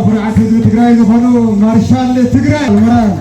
ኩርዓት ህዝቢ ትግራይ ዝኾኑ ማርሻል ትግራይ ምራን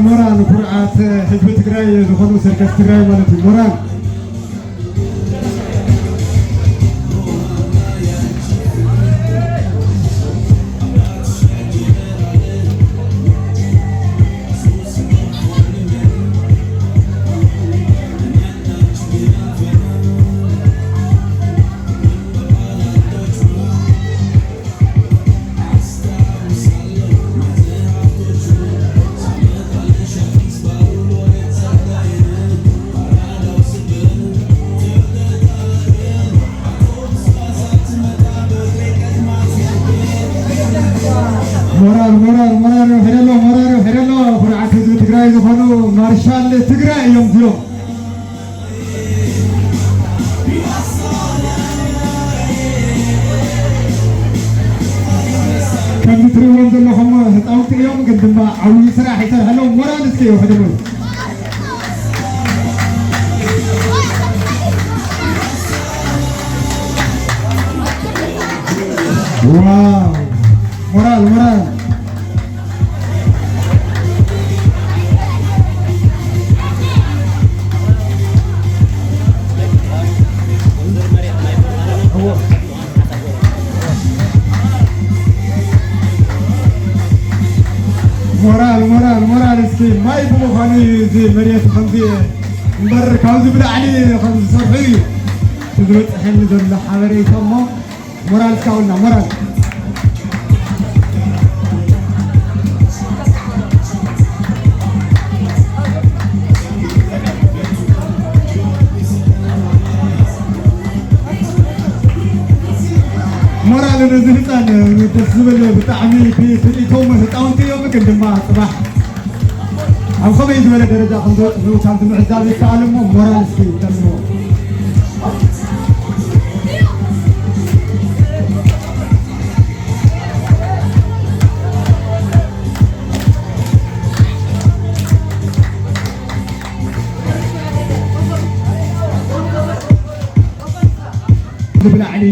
moran ኩርዓት ህዝቢ ትግራይ ዝኾኑ ሰርከስ ትግራይ ማለት እዩ moran moran ሕረሎ ኩርዓት ህዝቢ ትግራይ ዝኾኑ ማርሻል ትግራይ እዮም እዚኦም ከም ትሪእዎም ዘለኹም ህፃውንቲ እዮም ግን ድማ ዓብዪ ስራሕ ይሰርሐሎም moran እስኪ ሕደሉ ዋው moran moral እስኪ ማይ ብምዃኑ እዚ መሬት ከምዚ እምበር ካብዚ ብላዕሊ ከምዚ ዝሰርሑ እዩ ዝበፅሐኒ ዘሎ ሓበሬታ እሞ moral እስካብልና moral ነዚ ህፃን ደስ ዝብል ብጣዕሚ ትርኢቶም ህፃውንቲ እዮም ግን ድማ ፅባሕ ኣብ ከመይ ዝበለ ደረጃ ከምዘበፅሑ ካብቲ ምዕዛብ ይከኣል እሞ moral እስኪ ተምዎ ብላዕሊ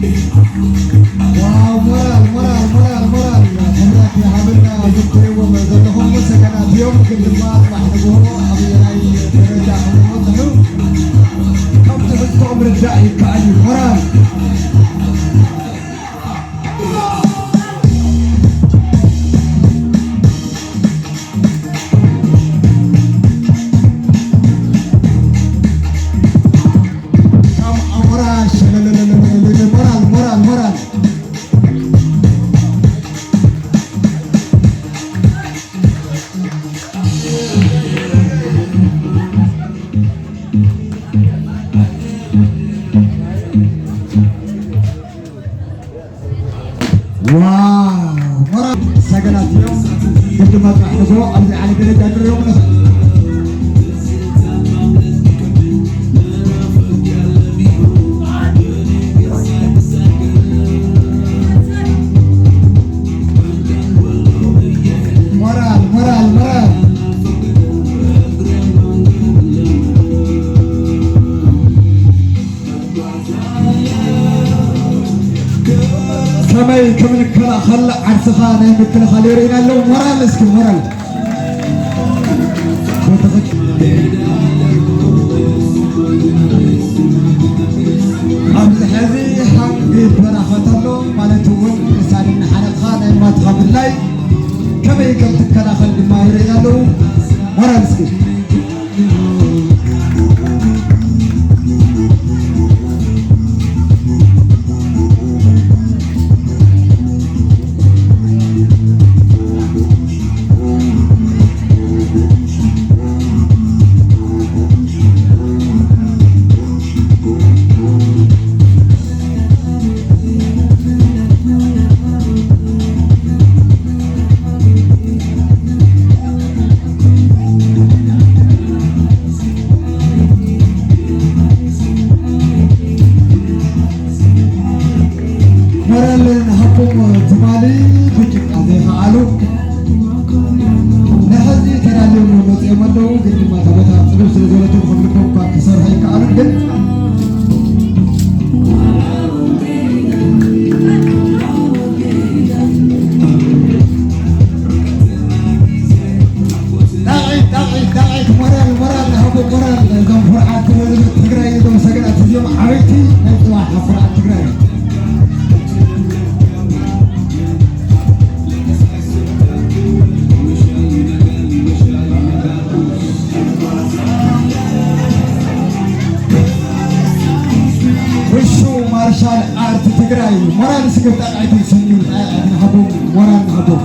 واو مورال مورال مورال مورال حمراك يا حبيبنا ذكري ومزلهم سكنات يوم كل ما اطلع نقول ابي درجه وضحوا كم تحسوا عمر الداعي كاي مورال واو مرة سجلات اليوم قبل ما تروح نقول أبدي على درجة اليوم كمي كمن كلا خل عرسخان يمكن خليرينا لو مرال اسكي مرال عبد الحزي حقي برافة له مالتون سالين حرق خان ما تخاف الله كمي كم تكلا خل ما يرينا له مرال اسكي مرال نحكم تمالي بجك عليها علو نحزي ترالي ونوتي مدو قد ما تبتا صلو سلزولتو خملكم باكسر هيك علو قد داعي مرال نحكم مرال زم فرعات تقرأي دو سقنات اليوم عريتي نحكم واحد فرعات تقرأي مارشال آرت تقرأي مران سكت أعيد السنين نحبو مران نحبو